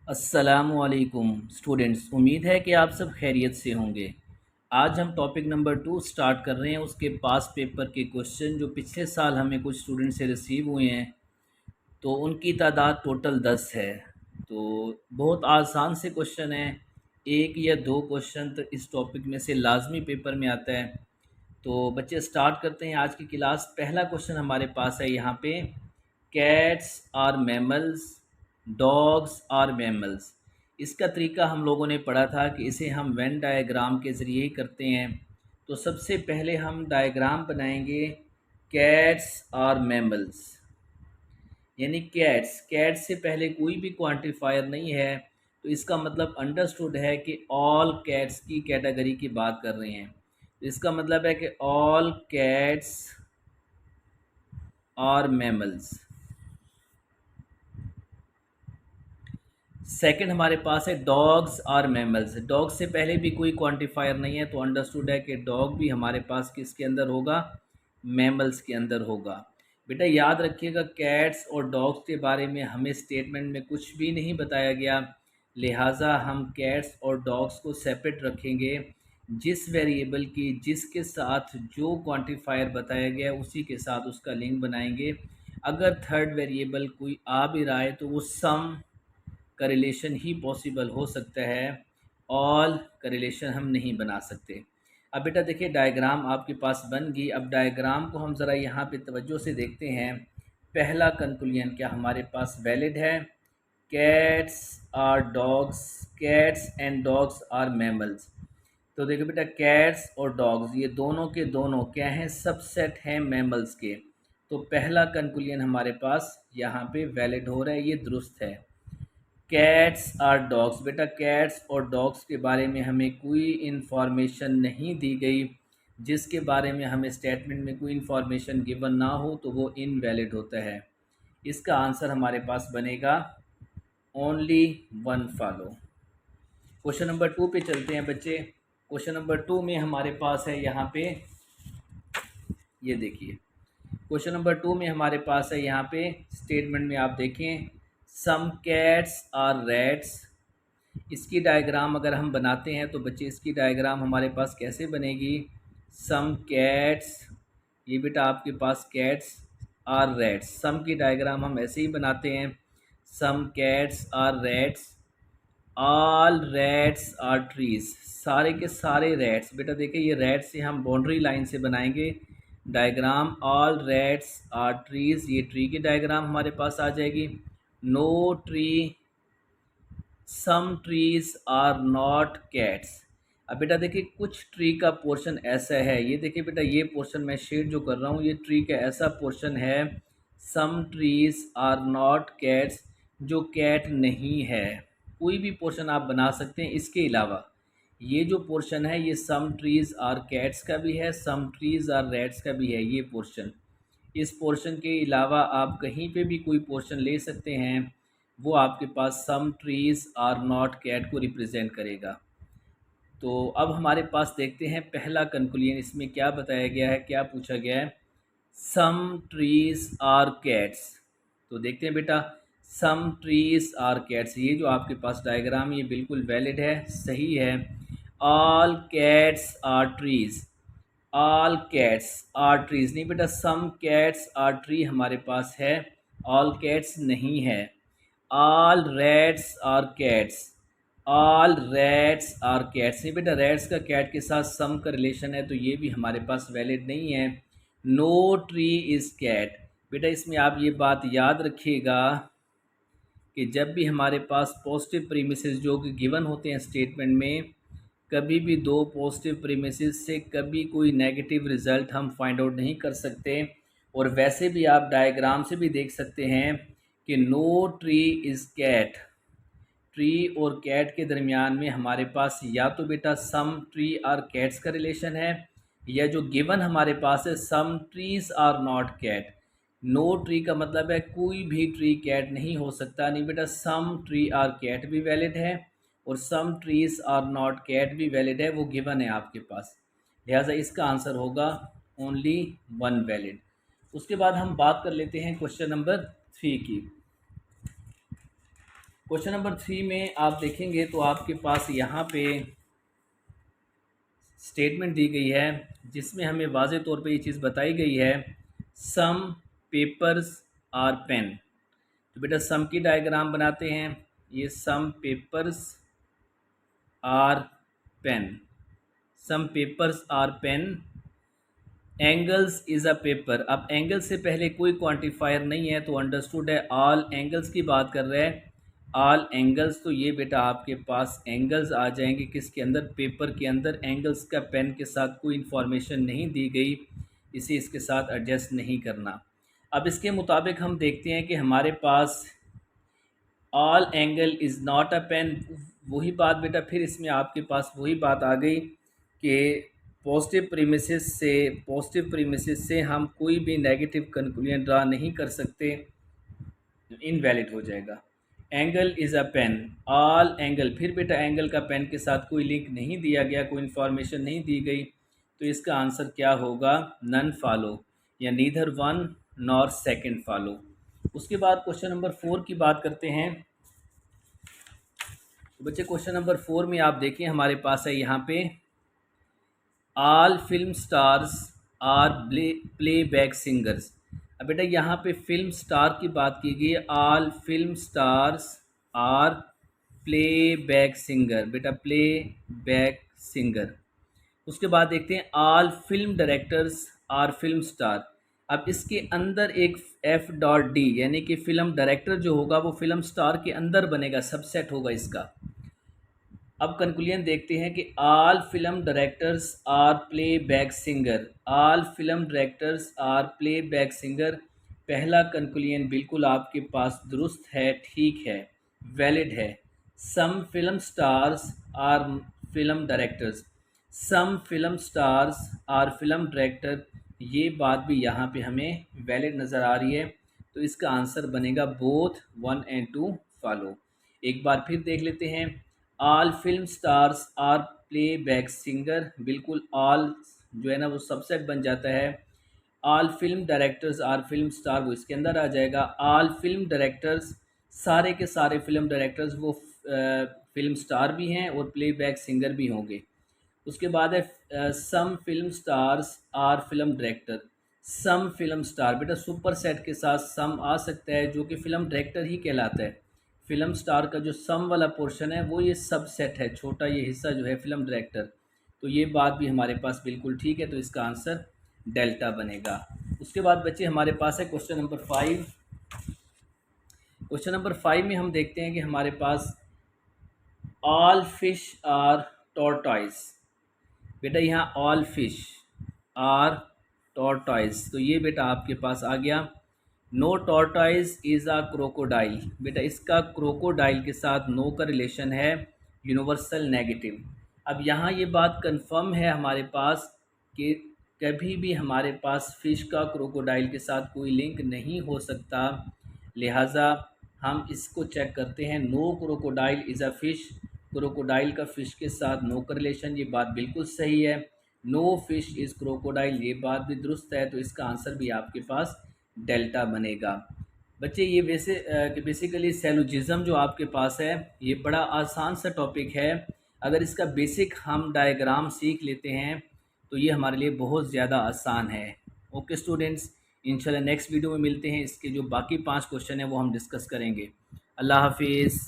अस्सलामुअलैकुम स्टूडेंट्स, उम्मीद है कि आप सब खैरियत से होंगे। आज हम टॉपिक नंबर 2 स्टार्ट कर रहे हैं। उसके पास पेपर के क्वेश्चन जो पिछले साल हमें कुछ स्टूडेंट से रिसीव हुए हैं, तो उनकी तादाद टोटल 10 है। तो बहुत आसान से क्वेश्चन है, एक या दो क्वेश्चन तो इस टॉपिक में से लाजमी पेपर में आता है। तो बच्चे स्टार्ट करते हैं आज की क्लास। पहला क्वेश्चन हमारे पास है यहाँ पे, cats are mammals, dogs are mammals. इसका तरीका हम लोगों ने पढ़ा था कि इसे हम वेन डायग्राम के ज़रिए ही करते हैं। तो सबसे पहले हम डायग्राम बनाएंगे कैट्स आर मैमल्स, यानी कैट्स, कैट्स से पहले कोई भी क्वांटिफायर नहीं है, तो इसका मतलब अंडरस्टूड है कि ऑल कैट्स की कैटेगरी की बात कर रहे हैं। तो इसका मतलब है कि all cats are mammals. Second हमारे पास है डॉग्स आर मैमल्स। डॉग से पहले भी कोई क्वांटिफायर नहीं है, तो अंडरस्टूड है कि डॉग भी हमारे पास किसके अंदर होगा, मैमल्स के अंदर होगा। बेटा याद रखिएगा, कैट्स और डॉग्स के बारे में हमें स्टेटमेंट में कुछ भी नहीं बताया गया, लिहाजा हम कैट्स और डॉग्स को सेपरेट रखेंगे। जिस वेरिएबल की जिसके साथ जो क्वांटिफायर बताया गया उसी के साथ उसका लिंक बनाएंगे। अगर थर्ड वेरिएबल कोई आ भी रहा है तो वो सम का रिलेशन ही पॉसिबल हो सकता है, ऑल का रिलेशन हम नहीं बना सकते। अब बेटा देखिए, डायग्राम आपके पास बन गई। अब डायग्राम को हम ज़रा यहाँ पे तवज्जो से देखते हैं। पहला कंक्लूजन क्या हमारे पास वैलिड है, cats are dogs, cats and dogs are mammals. तो देखो बेटा, कैट्स और डॉग्स ये दोनों के दोनों क्या हैं, सबसेट हैं मैमल्स के। तो पहला कंक्लूजन हमारे पास यहाँ पे वैलिड हो रहा है, ये दुरुस्त है। कैट्स आर डॉग्स, बेटा कैट्स और डॉग्स के बारे में हमें कोई इन्फॉर्मेशन नहीं दी गई, जिसके बारे में हमें स्टेटमेंट में कोई इन्फॉर्मेशन गिवन ना हो तो वो इनवैलिड होता है। इसका आंसर हमारे पास बनेगा only one follow. Question number 2 पे चलते हैं बच्चे। क्वेश्चन नंबर 2 में हमारे पास है यहाँ पे, ये देखिए, क्वेश्चन नंबर 2 में हमारे पास है यहाँ पे स्टेटमेंट में आप देखें, सम कैट्स आर रैट्स। इसकी डायग्राम अगर हम बनाते हैं तो बच्चे इसकी डायग्राम हमारे पास कैसे बनेगी, सम कैट्स, ये बेटा आपके पास कैट्स आर रैट्स, सम की डायग्राम हम ऐसे ही बनाते हैं, some cats are rats, all rats are trees, सारे के सारे रैट्स। बेटा देखिए, ये रैट्स से हम बाउंड्री लाइन से बनाएंगे diagram, all rats are trees, ये ट्री की डायग्राम हमारे पास आ जाएगी। No tree, some trees are not cats. अब बेटा देखिए, कुछ ट्री का पोर्शन ऐसा है, ये देखिए बेटा, ये पोर्शन मैं शेड जो कर रहा हूँ ये ट्री का ऐसा पोर्शन है, some trees are not cats, जो कैट नहीं है। कोई भी पोर्शन आप बना सकते हैं इसके अलावा। ये जो पोर्शन है ये सम ट्रीज आर कैट्स का भी है, सम ट्रीज आर रैट्स का भी है ये पोर्शन। इस पोर्शन के अलावा आप कहीं पे भी कोई पोर्शन ले सकते हैं, वो आपके पास some trees are not cat को रिप्रेजेंट करेगा। तो अब हमारे पास देखते हैं पहला कंक्लूजन, इसमें क्या बताया गया है, क्या पूछा गया है, सम ट्रीज आर कैट्स। तो देखते हैं बेटा, सम ट्रीज आर कैट्स, ये जो आपके पास डायग्राम ये बिल्कुल वैलिड है, सही है। All cats are trees, all cats are trees नहीं बेटा, सम कैट्स आर ट्री हमारे पास है, ऑल कैट्स नहीं है। All rats are cats, all rats are cats नहीं बेटा, रैट्स का कैट के साथ सम का रिलेशन है, तो ये भी हमारे पास वैलिड नहीं है। नो ट्री इज़ कैट, बेटा इसमें आप ये बात याद रखिएगा कि जब भी हमारे पास पॉजिटिव प्रीमिसेस जो कि गिवन होते हैं स्टेटमेंट में, कभी भी दो पॉजिटिव प्रीमिसेस से कभी कोई नेगेटिव रिज़ल्ट हम फाइंड आउट नहीं कर सकते। और वैसे भी आप डायग्राम से भी देख सकते हैं कि no tree is cat, tree और कैट के दरमियान में हमारे पास या तो बेटा सम ट्री आर कैट्स का रिलेशन है, या जो गिवन हमारे पास है some trees are not cat. No tree का मतलब है कोई भी ट्री कैट नहीं हो सकता, नहीं बेटा, सम ट्री आर कैट भी वैलिड है और some trees are not cat भी वैलिड है, वो गिवन है आपके पास। लिहाजा इसका आंसर होगा ओनली वन वैलिड। उसके बाद हम बात कर लेते हैं क्वेश्चन नंबर 3 की। क्वेश्चन नंबर 3 में आप देखेंगे तो आपके पास यहाँ पे स्टेटमेंट दी गई है जिसमें हमें वाज़े तौर पे ये चीज़ बताई गई है, सम पेपर्स आर पेन। तो बेटा सम की डायग्राम बनाते हैं। ये some papers are pen, some papers are pen, angles is a paper. अब एंगल से पहले कोई क्वांटिफायर नहीं है तो अंडरस्टूड है ऑल एंगल्स की बात कर रहे हैं, ऑल एंगल्स। तो ये बेटा आपके पास एंगल्स आ जाएंगे किसके अंदर, पेपर के अंदर। एंगल्स का पेन के साथ कोई इन्फॉर्मेशन नहीं दी गई, इसे इसके साथ एडजस्ट नहीं करना। अब इसके मुताबिक हम देखते हैं कि हमारे पास all angle is not a pen. वही बात बेटा, फिर इसमें आपके पास वही बात आ गई कि पॉजिटिव प्रीमिसेस से हम कोई भी नेगेटिव कंक्लूजन ड्रा नहीं कर सकते, इनवैलिड हो जाएगा। Angle is a pen, all angle, फिर बेटा एंगल का पेन के साथ कोई लिंक नहीं दिया गया, कोई इन्फॉर्मेशन नहीं दी गई, तो इसका आंसर क्या होगा, नन फॉलो, या neither one nor second follow. उसके बाद क्वेश्चन नंबर 4 की बात करते हैं। तो बच्चे क्वेश्चन नंबर 4 में आप देखिए हमारे पास है यहाँ पे, all film stars are playback singers. अब बेटा यहाँ पे फिल्म स्टार की बात की गई है, all film stars are playback singer, बेटा प्लेबैक सिंगर। उसके बाद देखते हैं all film directors are film star. अब इसके अंदर एक F.D यानी कि फिल्म डायरेक्टर जो होगा वो फिल्म स्टार के अंदर बनेगा, सबसेट होगा इसका। अब कंक्लूजन देखते हैं कि all film directors are playback singer, all film directors are playback singer. पहला कंक्लूजन बिल्कुल आपके पास दुरुस्त है, ठीक है, वैलिड है। Some film stars are film directors, some film stars are film director, ये बात भी यहाँ पे हमें वैलिड नज़र आ रही है, तो इसका आंसर बनेगा बोथ 1 and 2 फॉलो। एक बार फिर देख लेते हैं, all film stars are playback singer, बिल्कुल ऑल जो है ना वो सबसेट बन जाता है। All film directors are film star, वो इसके अंदर आ जाएगा। ऑल फिल्म डायरेक्टर्स, सारे के सारे फिल्म डायरेक्टर्स वो फिल्म स्टार भी हैं और प्लेबैक सिंगर भी होंगे। उसके बाद है some film stars are film director, some film star, बेटा सुपर सेट के साथ सम आ सकता है जो कि फिल्म डायरेक्टर ही कहलाता है। फिल्म स्टार का जो सम वाला पोर्शन है वो ये सब सेट है, छोटा ये हिस्सा जो है फिल्म डायरेक्टर। तो ये बात भी हमारे पास बिल्कुल ठीक है, तो इसका आंसर डेल्टा बनेगा। उसके बाद बच्चे हमारे पास है क्वेश्चन नंबर 5। क्वेश्चन नंबर 5 में हम देखते हैं कि हमारे पास ऑल फिश आर टॉर्टॉइज। बेटा यहाँ ऑल फिश आर टॉर्टॉइज, तो ये बेटा आपके पास आ गया। No tortoise is a crocodile, बेटा इसका क्रोकोडाइल के साथ नो का रिलेशन है, यूनिवर्सल नेगेटिव। अब यहाँ ये बात कंफर्म है हमारे पास कि कभी भी हमारे पास फ़िश का क्रोकोडाइल के साथ कोई लिंक नहीं हो सकता, लिहाजा हम इसको चेक करते हैं। No crocodile is a fish, crocodile का फ़िश के साथ नो का रिलेशन, ये बात बिल्कुल सही है। नो फिश इज़ क्रोकोडाइल, ये बात भी दुरुस्त है, तो इसका आंसर भी आपके पास डेल्टा बनेगा। बच्चे ये वैसे कि बेसिकली सेलोजिज़म जो आपके पास है ये बड़ा आसान सा टॉपिक है, अगर इसका बेसिक हम डायग्राम सीख लेते हैं तो ये हमारे लिए बहुत ज़्यादा आसान है। ओके स्टूडेंट्स, इंशाल्लाह नेक्स्ट वीडियो में मिलते हैं, इसके जो बाकी 5 क्वेश्चन हैं वो हम डिस्कस करेंगे। अल्लाह हाफिज़।